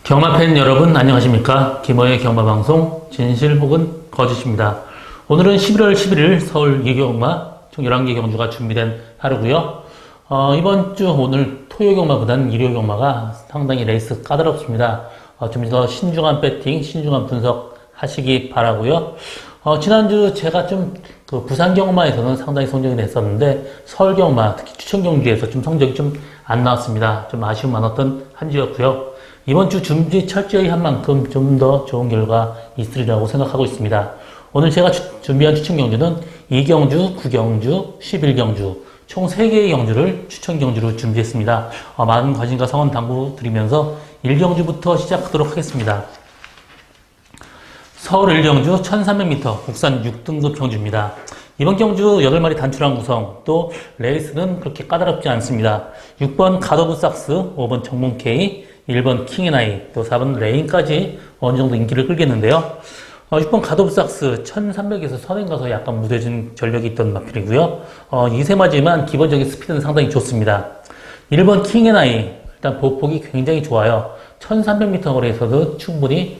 경마팬 여러분 안녕하십니까? 김어의 경마방송 진실 혹은 거짓입니다. 오늘은 11월 11일 서울 2경마 총 11개 경주가 준비된 하루고요. 이번 주 오늘 토요 경마보다는 일요 경마가 상당히 레이스 까다롭습니다. 좀 더 신중한 배팅, 신중한 분석 하시기 바라고요. 지난주 제가 그 부산 경마에서는 상당히 성적이 냈었는데 서울 경마, 특히 추천 경주에서 좀 성적이 좀 안 나왔습니다. 좀 아쉬움 많았던 한 주였고요. 이번 주 준비 철저히 한 만큼 좀 더 좋은 결과 있으리라고 생각하고 있습니다. 오늘 제가 준비한 추천 경주는 2경주, 9경주, 11경주 총 3개의 경주를 추천 경주로 준비했습니다. 많은 관심과 성원 당부드리면서 1경주부터 시작하도록 하겠습니다. 서울 1경주 1300m 국산 6등급 경주입니다. 이번 경주 8마리 단출한 구성, 또 레이스는 그렇게 까다롭지 않습니다. 6번 갓오브 삭스, 5번 정문 K, 1번 킹앤아이, 또 4번 레인까지 어느 정도 인기를 끌겠는데요. 6번 갓오브 삭스 1300에서 선행 가서 약간 무뎌진 전력이 있던 마필이고요. 2세마지만 기본적인 스피드는 상당히 좋습니다. 1번 킹앤아이, 일단 보폭이 굉장히 좋아요. 1300m 거리에서도 충분히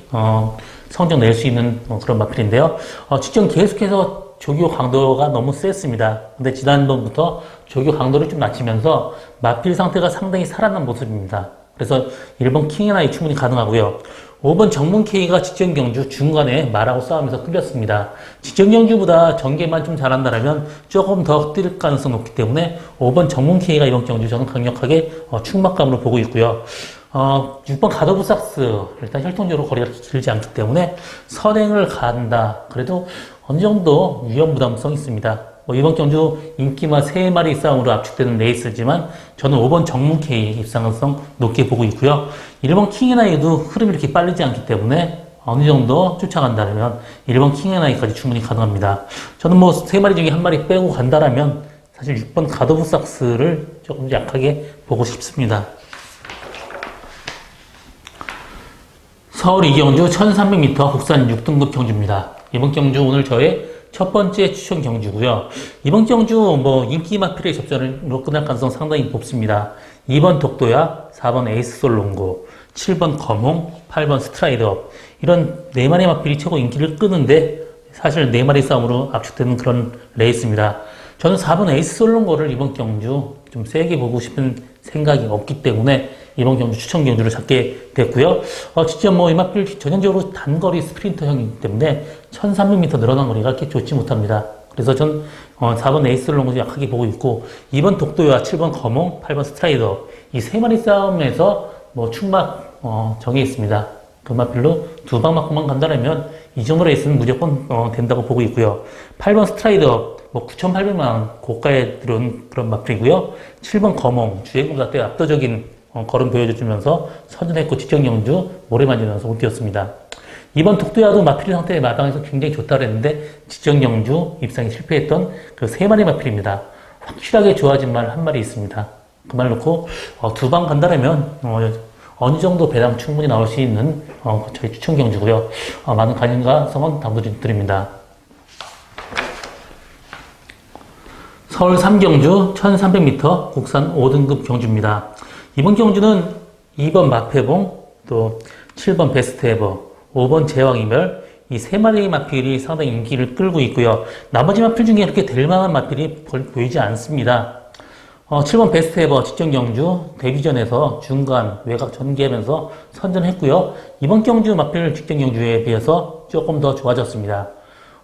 성적 낼 수 있는 그런 마필인데요. 직전 계속해서 조교 강도가 너무 셌습니다. 근데 지난번부터 조교 강도를 좀 낮추면서 마필 상태가 상당히 살아난 모습입니다. 그래서 1번 킹앤아이 충분히 가능하고요. 5번 정문 K가 직전 경주 중간에 말하고 싸우면서 끌렸습니다. 직전 경주보다 전개만 좀 잘한다면 조금 더 뛸 가능성이 높기 때문에 5번 정문 K가 이번 경주 저는 강력하게 충막감으로 보고 있고요. 6번 갓오브 삭스 일단 혈통적으로 거리가 길지 않기 때문에 선행을 간다. 그래도 어느 정도 위험 부담성이 있습니다. 이번 경주 인기마 3마리 싸움으로 압축되는 레이스지만 저는 5번 정문 K 입상가능성 높게 보고 있고요. 1번 킹앤아이도 흐름이 이렇게 빠르지 않기 때문에 어느 정도 쫓아간다면 1번 킹앤아이까지 충분히 가능합니다. 저는 3마리 중에 1마리 빼고 간다면 사실 6번 갓오브 삭스를 조금 약하게 보고 싶습니다. 서울 2경주 1300m 국산 6등급 경주입니다. 이번 경주 오늘 저의 첫 번째 추천 경주고요. 이번 경주 인기 마필의 접전으로 끝날 가능성 상당히 높습니다. 2번 독도야, 4번 에이스 솔롱고, 7번 검홍, 8번 스트라이드업 이런 4마리 마필이 최고 인기를 끄는데 사실 4마리 싸움으로 압축되는 그런 레이스입니다. 저는 4번 에이스 솔롱고를 이번 경주 좀 세게 보고 싶은 생각이 없기 때문에 이번 경주 추천 경주를 잡게 됐고요. 진짜 이 마필 전형적으로 단거리 스프린터형이기 때문에 1300m 늘어난 거리가 그렇게 좋지 못합니다. 그래서 전 4번 에이스를 너무 약하게 보고 있고 2번 독도와 7번 검홍, 8번 스트라이더 이 3마리 싸움에서 충막 정해 있습니다. 그 마필로 2방 맞고만 간다면 이 정도 레이스는 무조건 된다고 보고 있고요. 8번 스트라이더 9,800만 고가에 들어온 그런 마필이고요. 7번 검홍 주행보다 때 압도적인 걸음 보여주면서 선전했고 직전 경주 모래 만지면서 못 뛰었습니다. 이번 독도야도 마필 상태의 마방에서 굉장히 좋다 그랬는데 직전 경주 입상이 실패했던 그 3마리 마필입니다. 확실하게 좋아진 말 1마리 있습니다. 그 말 놓고 2방 간다면 어느 정도 배당 충분히 나올 수 있는 저희 추천 경주고요. 많은 관심과 성원 당부드립니다. 서울 3경주 1300m 국산 5등급 경주입니다. 이번 경주는 2번 마패봉, 또 7번 베스트 에버, 5번 제왕이멸 이 3마리의 마필이 상당히 인기를 끌고 있고요. 나머지 마필 중에 이렇게 될 만한 마필이 보이지 않습니다. 7번 베스트 에버 직전 경주 데뷔전에서 중간 외곽 전개하면서 선전했고요. 이번 경주 마필 직전 경주에 비해서 조금 더 좋아졌습니다.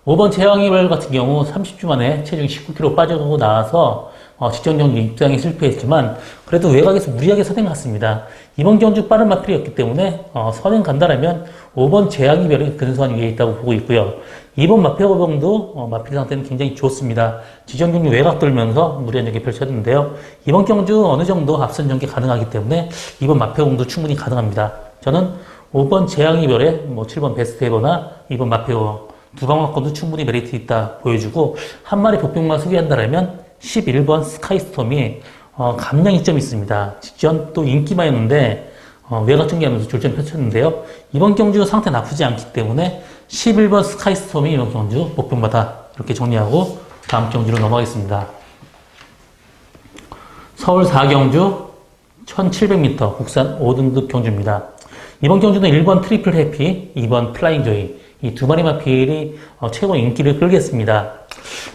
5번 제왕이멸 같은 경우 30주 만에 체중 19kg 빠져가고 나와서 직전 경주 입장에 실패했지만 그래도 외곽에서 무리하게 선행 갔습니다. 이번 경주 빠른 마필이었기 때문에 선행 간다라면 5번 제왕이별이 근소한 위에 있다고 보고 있고요. 2번 마패호봉도 마필 상태는 굉장히 좋습니다. 직전 경주 외곽 돌면서 무리한 전개 펼쳤는데요. 이번 경주 어느 정도 앞선 전개 가능하기 때문에 2번 마패호봉도 충분히 가능합니다. 저는 5번 제왕이별에 7번 베스트 에버나 2번 마패호 2방 맞고도 충분히 메리트 있다 보여주고 1마리 복병만 소개한다면 11번 스카이스톰이 감량 이점이 있습니다. 직전 또 인기마였는데 외곽 전개하면서 졸전 펼쳤는데요. 이번 경주 상태 나쁘지 않기 때문에 11번 스카이스톰이 이번 경주 복병마다 이렇게 정리하고 다음 경주로 넘어가겠습니다. 서울 4경주 1700m 국산 5등급 경주입니다. 이번 경주는 1번 트리플 해피, 2번 플라잉 조이 이 두 마리 마필이 최고 인기를 끌겠습니다.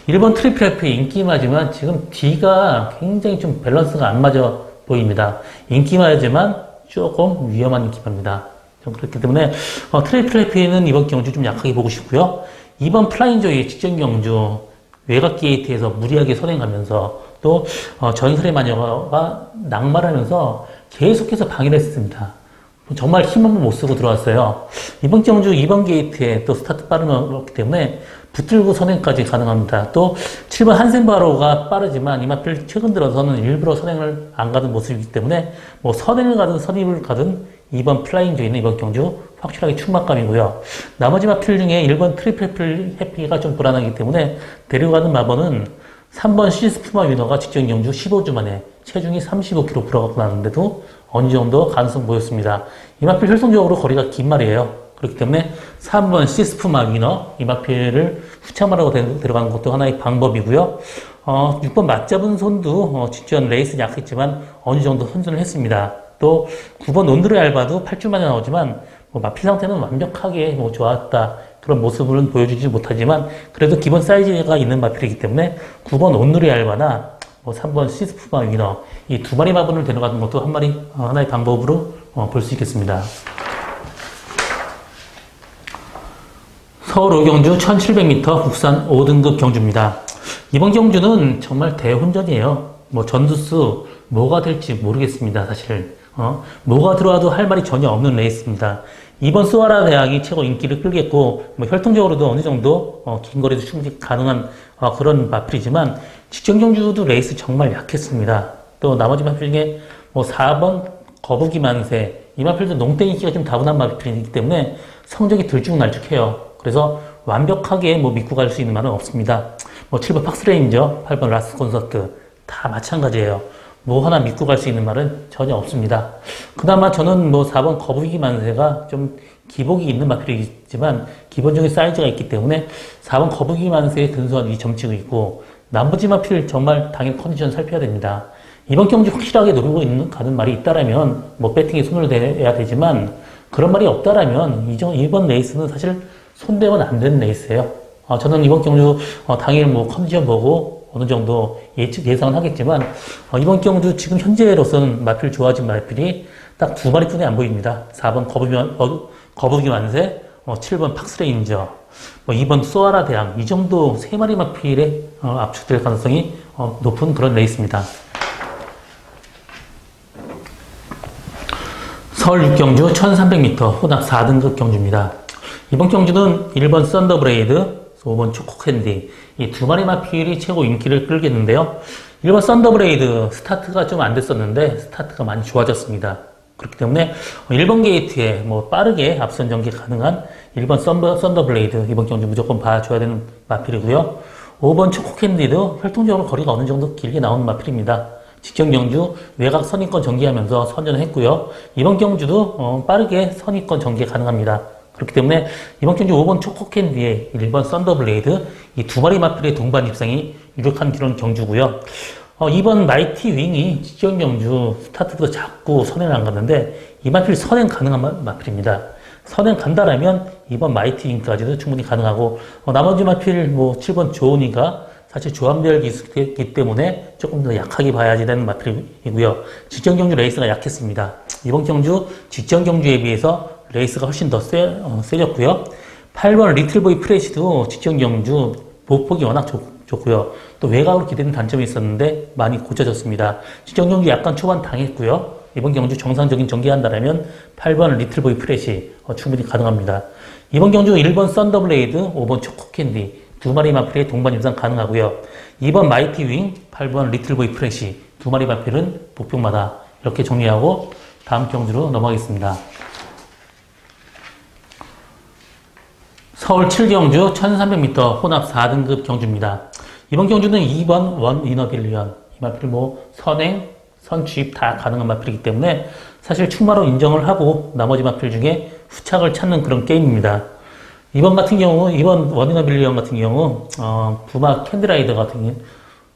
1번 트리플 해피 인기마지만 지금 D가 굉장히 좀 밸런스가 안 맞아 보입니다. 인기마지만 조금 위험한 인기마입니다. 그렇기 때문에 트리플 해피는 이번 경주 좀 약하게 보고 싶고요. 2번 플라잉 조이 직전 경주 외곽 게이트에서 무리하게 선행하면서 또 전설의 마녀가 낙마하면서 계속해서 방해를 했습니다. 정말 힘 한번 못 쓰고 들어왔어요. 이번 경주 2번 게이트에 또 스타트 빠르기 때문에 붙들고 선행까지 가능합니다. 또 7번 한센바로가 빠르지만 이마필 최근 들어서는 일부러 선행을 안 가는 모습이기 때문에 뭐 선행을 가든 선입을 가든 2번 플라잉 조이는 이번 경주 확실하게 충막감이고요. 나머지 마필 중에 1번 트리플 해피가 좀 불안하기 때문에 데려가는 마번은 3번 시스프마 위너가 직전 경주 15주 만에 체중이 35kg 불어갖고 나왔는데도 어느 정도 가능성 보였습니다. 이마필 혈통적으로 거리가 긴 말이에요. 그렇기 때문에 3번 시스프마 위너 이마필을 후참하라고 데려가는 것도 하나의 방법이고요. 6번 맞잡은 손도 직전 레이스는 약했지만 어느 정도 선전을 했습니다. 또 9번 온드레 알바도 8주 만에 나오지만 마필 상태는 완벽하게 좋았다. 그런 모습은 보여주지 못하지만 그래도 기본 사이즈가 있는 마필이기 때문에 9번 온누리 알바나 3번 시스프마 위너 이 두 마리 마분을 데려가는 것도 하나의 방법으로 볼 수 있겠습니다. 서울 오경주 1700m 국산 5등급 경주입니다. 이번 경주는 정말 대혼전이에요. 전두수 뭐가 될지 모르겠습니다. 사실 뭐가 들어와도 할 말이 전혀 없는 레이스입니다. 이번 스와라 대항이 최고 인기를 끌겠고 혈통적으로도 어느 정도 긴 거리도 충분히 가능한 그런 마필이지만 직전 경주도 레이스 정말 약했습니다. 또 나머지 마필 중에 4번 거북이 만세 이 마필도 농땡 인기가 좀 다분한 마필이기 때문에 성적이 들쭉날쭉해요. 그래서 완벽하게 믿고 갈 수 있는 말은 없습니다. 7번 팍스레인저, 8번 라스 콘서트 다 마찬가지예요. 하나 믿고 갈 수 있는 말은 전혀 없습니다. 그나마 저는 4번 거북이 만세가 좀 기복이 있는 마필이지만 기본적인 사이즈가 있기 때문에 4번 거북이 만세의 근소한 점치고 있고 나머지 마필 정말 당일 컨디션 살펴야 됩니다. 이번 경주 확실하게 노리고 가는 말이 있다라면 배팅에 손을 대야 되지만 그런 말이 없다라면 이번 레이스는 사실 손대면 안 되는 레이스예요. 저는 이번 경주 당일 컨디션 보고 어느 정도 예상은 하겠지만 이번 경주 지금 현재로서는 마필 좋아진 마필이 딱 두 마리뿐이 안 보입니다. 4번 거북이 만세, 7번 팍스레인저, 2번 소아라 대항 이 정도 세 마리 마필에 압축될 가능성이 높은 그런 레이스입니다. 서울 6경주 1300m 혼합 4등급 경주입니다. 이번 경주는 1번 썬더브레이드, 5번 초코캔디 이 두 마리 마필이 최고 인기를 끌겠는데요. 1번 썬더브레이드 스타트가 좀 안 됐었는데 스타트가 많이 좋아졌습니다. 그렇기 때문에 1번 게이트에 빠르게 앞선 전개 가능한 1번 썬더블레이드 이번 경주 무조건 봐줘야 되는 마필이고요. 5번 초코캔디도 혈통적으로 거리가 어느 정도 길게 나오는 마필입니다. 직전 경주 외곽 선입권 전개하면서 선전을 했고요. 이번 경주도 빠르게 선입권 전개 가능합니다. 그렇기 때문에 이번 경주 5번 초코캔디에 1번 썬더블레이드 이 두 마리 마필의 동반 입상이 유력한 그런 경주고요. 2번 마이티 윙이 직전 경주 스타트부터 자꾸 선행을 안 갔는데 이 마필 선행 가능한 마필입니다. 선행 간다라면 이번 마이티 윙까지도 충분히 가능하고 나머지 마필 7번 조은이가 사실 조합별 기술이기 때문에 조금 더 약하게 봐야지 되는 마필이고요. 직전 경주 레이스가 약했습니다. 이번 경주 직전 경주에 비해서 레이스가 훨씬 더 세졌고요. 8번 리틀보이 프레시도 직전 경주 보폭이 워낙 좋고요. 또 외곽으로 기대는 단점이 있었는데 많이 고쳐졌습니다. 직전 경주 약간 초반 당했고요. 이번 경주 정상적인 전개한다면 8번 리틀보이 프레시 충분히 가능합니다. 이번 경주 1번 썬더블레이드, 5번 초코캔디 두 마리 마필의 동반 임상 가능하고요. 2번 마이티 윙, 8번 리틀보이 프레시 두 마리 마필은 목표마다 이렇게 정리하고 다음 경주로 넘어가겠습니다. 서울 7경주 1300m 혼합 4등급 경주입니다. 이번 경주는 2번 원 위너빌리언 이 마필 선행, 선취입 다 가능한 마필이기 때문에 사실 충마로 인정을 하고 나머지 마필 중에 후착을 찾는 그런 게임입니다. 이번 원위너빌리언 같은 경우 부마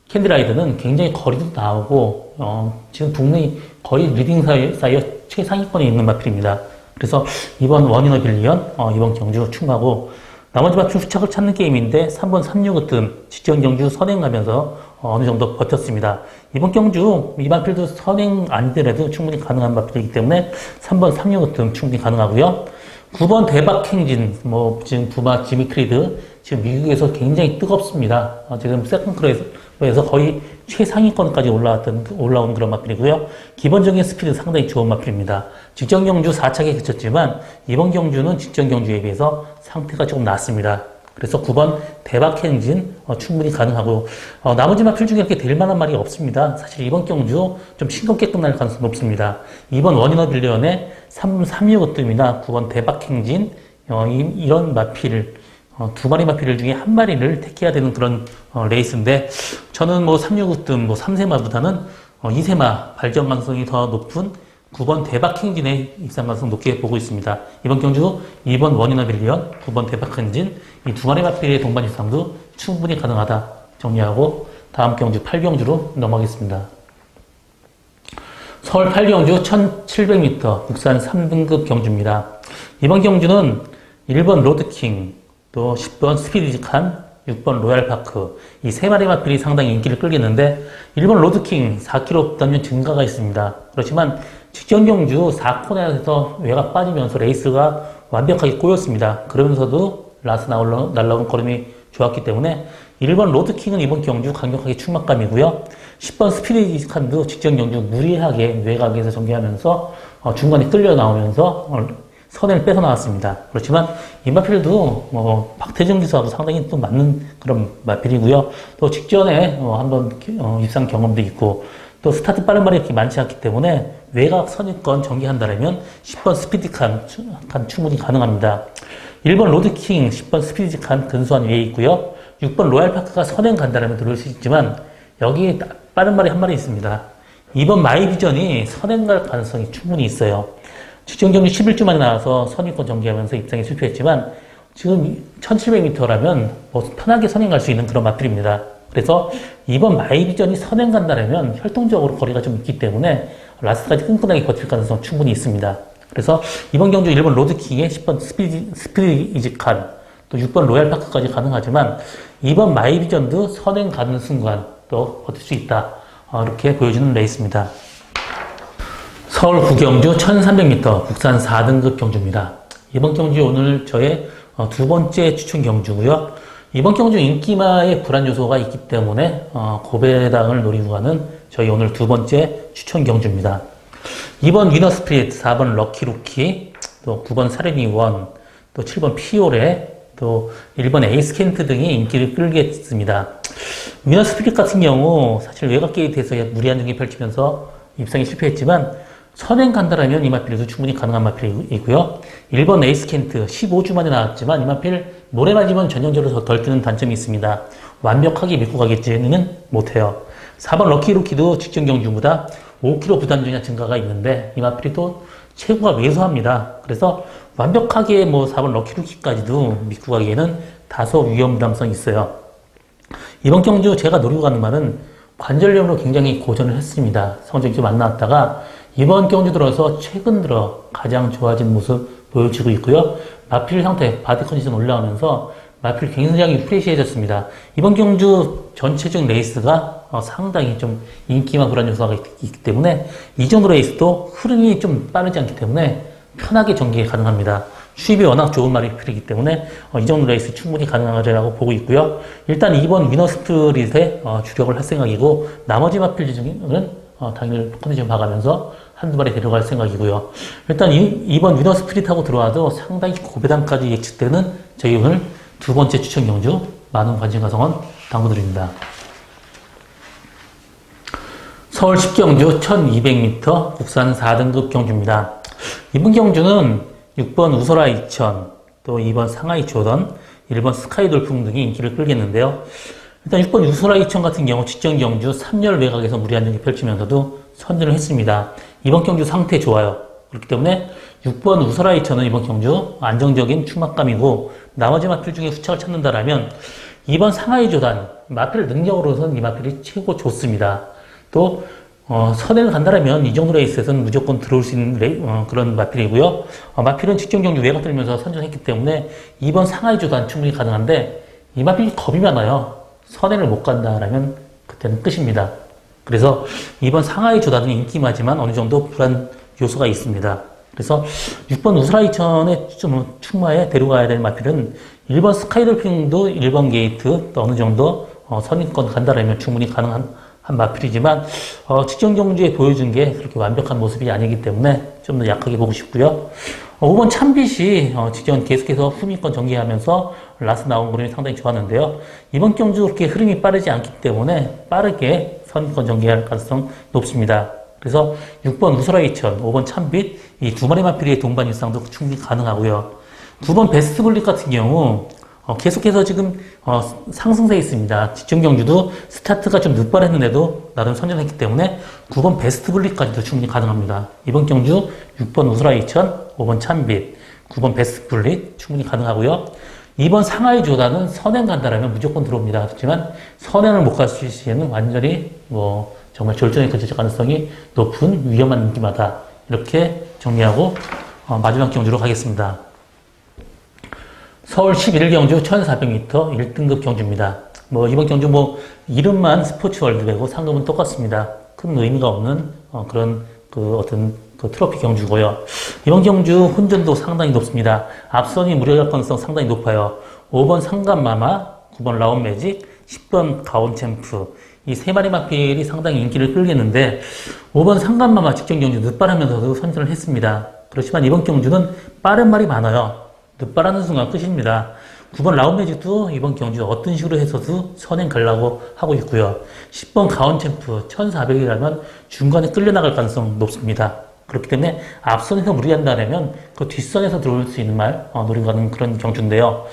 캔디라이더는 굉장히 거리도 나오고 지금 북미 거의 리딩 사이어 최상위권에 있는 마필입니다. 그래서 이번 원이너 빌리언, 이번 경주 충하고 나머지 마필 후착을 찾는 게임인데 3번 365뜸 직전 경주 선행 가면서 어느 정도 버텼습니다. 이번 경주 이 마필도 선행 아니더라도 충분히 가능한 마필이기 때문에 3번 365뜸 충분히 가능하고요. 9번 대박 행진, 지금 부마 지미크리드, 지금 미국에서 굉장히 뜨겁습니다. 지금 세컨크로에서 거의 최상위권까지 올라온 그런 마필이고요. 기본적인 스피드 상당히 좋은 마필입니다. 직전 경주 4착에 그쳤지만, 이번 경주는 직전 경주에 비해서 상태가 조금 낫습니다. 그래서 9번 대박 행진 충분히 가능하고 나머지 마필 중에 이렇게 될 만한 말이 없습니다. 사실 이번 경주 좀 싱겁게 끝날 가능성이 높습니다. 2번 원이너 빌리언의 365뜸이나 9번 대박 행진 이런 마필 두 마리 마필 중에 한 마리를 택해야 되는 그런 레이스인데 저는 365뜸 3세마보다는 2세마 발전 가능성이 더 높은 9번 대박 행진의 입상 가능성 높게 보고 있습니다. 이번 경주 2번 원이너 빌리언, 9번 대박 행진 이 두 마리 마필의 동반 입상도 충분히 가능하다 정리하고 다음 경주 8경주로 넘어가겠습니다. 서울 8경주 1700m 국산 3등급 경주입니다. 이번 경주는 1번 로드킹, 또 10번 스피디지칸, 6번 로얄파크 이 세 마리 마필이 상당히 인기를 끌겠는데 1번 로드킹 4km 부담률 증가가 있습니다. 그렇지만 직전 경주 4코너에서 외곽 빠지면서 레이스가 완벽하게 꼬였습니다. 그러면서도 라스 날라온 걸음이 좋았기 때문에 1번 로드킹은 이번 경주 강력하게 충막감이고요. 10번 스피디지칸도 직전 경주 무리하게 외곽에서 전개하면서 중간에 끌려 나오면서 선을 뺏어 나왔습니다. 그렇지만 이 마필도 박태정 기수하고 상당히 또 맞는 그런 마필이고요. 또 직전에 한번 입상 경험도 있고 또 스타트 빠른 말이 이렇게 많지 않기 때문에 외곽 선입권 전개한다면 10번 스피디칸 충분히 가능합니다. 1번 로드킹, 10번 스피디칸 근소한 위에 있고요. 6번 로얄파크가 선행 간다면 들어올 수 있지만 여기 빠른 말이 한 마리 있습니다. 2번 마이비전이 선행 갈 가능성이 충분히 있어요. 직전 경주 11주 만에 나와서 선입권 전개하면서 입상에 실패했지만 지금 1700m라면 편하게 선행 갈 수 있는 그런 마필입니다. 그래서 이번 마이비전이 선행 간다면 혈통적으로 거리가 좀 있기 때문에 라스트까지 끈끈하게 버틸 가능성 충분히 있습니다. 그래서 이번 경주 1번 로드킹에 10번 스피디지칸 또 6번 로얄파크까지 가능하지만 이번 마이비전도 선행 가는 순간 또 버틸 수 있다. 이렇게 보여주는 레이스입니다. 서울 구경주 1300m 국산 4등급 경주입니다. 이번 경주 오늘 저의 두 번째 추천 경주고요. 이번 경주 인기마의 불안 요소가 있기 때문에 고배당을 노리고 가는 저희 오늘 두 번째 추천 경주입니다. 2번 위너 스프릿, 4번 럭키 루키, 또 9번 사레니 원, 또 7번 피오레, 또 1번 에이스 켄트 등이 인기를 끌겠습니다. 위너 스프릿 같은 경우 사실 외곽 게이트에서 무리한 전개 펼치면서 입상에 실패했지만 선행 간다라면 이 마필도 충분히 가능한 마필이고요. 1번 에이스 켄트 15주 만에 나왔지만 이 마필 모래 맞으면 전형적으로 덜 뜨는 단점이 있습니다. 완벽하게 밀고 가겠지는 못해요. 4번 럭키 루키도 직전 경주보다 5kg 부담중량 증가가 있는데 이 마필이 또 체구가 왜소합니다. 그래서 완벽하게 4번 럭키 루키까지도 믿고 가기에는 다소 위험 부담성이 있어요. 이번 경주 제가 노리고 가는 말은 관절염으로 굉장히 고전을 했습니다. 성적이 좀 안 나왔다가 이번 경주 들어서 최근 들어 가장 좋아진 모습 보여주고 있고요. 마필 형태, 바디 컨디션 올라오면서 마필 굉장히 프레시해졌습니다. 이번 경주 전체적인 레이스가 상당히 좀 인기만 불안 요소가 있기 때문에 이 정도 레이스도 흐름이 좀 빠르지 않기 때문에 편하게 전개 가능합니다. 수입이 워낙 좋은 마필이기 때문에 이 정도 레이스 충분히 가능하리라고 보고 있고요. 일단 2번 위너 스프릿에 주력을 할 생각이고 나머지 마필 중에는 당일 컨디션 봐가면서 한두 마리 데려갈 생각이고요. 일단 2번 위너 스프릿하고 들어와도 상당히 고배당까지 예측되는 저희 오늘 두 번째 추천 경주 많은 관심과 성원 당부드립니다. 서울 10경주 1200m 국산 4등급 경주입니다. 이번 경주는 6번 우소라 2000, 또 2번 상하이 조던, 1번 스카이 돌풍 등이 인기를 끌겠는데요. 일단 6번 우소라 2000 같은 경우 직전 경주 3열 외곽에서 무리한 경기 펼치면서도 선전을 했습니다. 이번 경주 상태 좋아요. 그렇기 때문에 6번 우소라 2000은 이번 경주 안정적인 충막감이고 나머지 마필 중에 후착을 찾는다라면 2번 상하이 조단, 마필 능력으로서는 이 마필이 최고 좋습니다. 또 선행을 간다라면 이 정도 레이스에서는 무조건 들어올 수 있는 그런 마필이고요. 마필은 직전 경주 외곽 들면서 선전했기 때문에 이번 상하이 조단 충분히 가능한데 이 마필이 겁이 많아요. 선행을 못 간다라면 그때는 끝입니다. 그래서 이번 상하이 조단은 인기마지만 어느 정도 불안 요소가 있습니다. 그래서 6번 우스라이천의 좀 충마에 데려가야 될 마필은 1번 스카이돌핑도 1번 게이트 또 어느 정도 선행권 간다라면 충분히 가능한 마필이지만 직전 경주에 보여준 게 그렇게 완벽한 모습이 아니기 때문에 좀 더 약하게 보고 싶고요. 5번 참빗이 직전 계속해서 후미권 전개하면서 라스 나온 그림이 상당히 좋았는데요. 이번 경주 그렇게 흐름이 빠르지 않기 때문에 빠르게 선권 전개할 가능성 높습니다. 그래서 6번 우스라이천, 5번 참빗 이 두 마리 마필의 동반 일상도 충분히 가능하고요. 9번 베스트블릿 같은 경우 계속해서 지금 상승세에 있습니다. 직전 경주도 스타트가 좀 늦발했는데도 나름 선전했기 때문에 9번 베스트블릿까지도 충분히 가능합니다. 이번 경주 6번 우스라이천, 5번 참빗, 9번 베스트블릿 충분히 가능하고요. 이번 상하이 조단은 선행 간다라면 무조건 들어옵니다. 그렇지만 선행을 못 갈 시에는 완전히 정말 절정에 그칠 가능성이 높은 위험한 인기마다 이렇게 정리하고 마지막 경주로 가겠습니다. 서울 11경주 1400m 1등급 경주입니다. 이번 경주 이름만 스포츠월드배고 상금은 똑같습니다. 큰 의미가 없는 그런 어떤 트로피 경주고요. 이번 경주 혼전도 상당히 높습니다. 앞선이 무려할 가능성 상당히 높아요. 5번 상간마마, 9번 라운매직, 10번 가온챔프 이 세 마리 마필이 상당히 인기를 끌겠는데 5번 상간마마 직전 경주 늦발하면서도 선전을 했습니다. 그렇지만 이번 경주는 빠른 말이 많아요. 늦발하는 순간 끝입니다. 9번 라운매직도 이번 경주 어떤 식으로 해서도 선행 가려고 하고 있고요. 10번 가온챔프 1400이라면 중간에 끌려나갈 가능성 높습니다. 그렇기 때문에 앞선에서 무리한다면 그 뒷선에서 들어올 수 있는 말 노리고 가는 그런 경주인데요.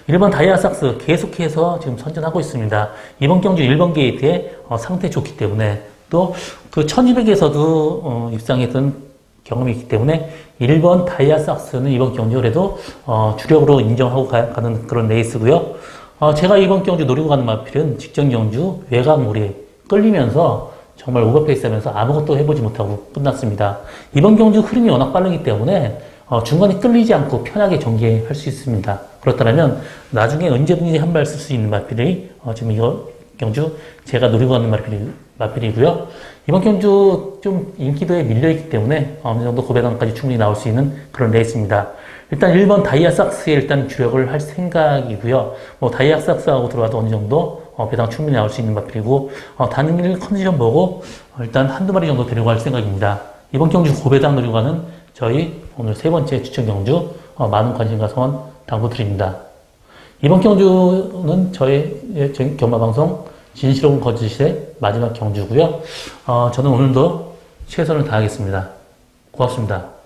1번 다이아삭스 계속해서 지금 선전하고 있습니다. 이번 경주 1번 게이트에 상태 좋기 때문에 또 그 1200에서도 입상했던 경험이 있기 때문에 1번 다이아삭스는 이번 경주에도 주력으로 인정하고 가는 그런 레이스고요. 제가 이번 경주 노리고 가는 마필은 직전 경주 외곽물이 끌리면서 정말 오버페이스 하면서 아무것도 해보지 못하고 끝났습니다. 이번 경주 흐름이 워낙 빠르기 때문에 중간에 끌리지 않고 편하게 전개할 수 있습니다. 그렇다면 나중에 언제든지 한 발 쓸 수 있는 마필이 지금 이거 경주 제가 노리고 가는 마필이고요. 이번 경주 좀 인기도에 밀려있기 때문에 어느 정도 고배당까지 충분히 나올 수 있는 그런 레이스입니다. 일단 1번 다이아삭스에 일단 주력을 할 생각이고요. 다이아삭스하고 들어와도 어느 정도 배당 충분히 나올 수 있는 마필이고 단일 컨디션 보고 일단 한두 마리 정도 데려갈 생각입니다. 이번 경주 고배당 노리고 가는 저희 오늘 세 번째 추천 경주 많은 관심과 성원 당부드립니다. 이번 경주는 저희 경마방송 진실한 거짓의 마지막 경주고요. 저는 오늘도 최선을 다하겠습니다. 고맙습니다.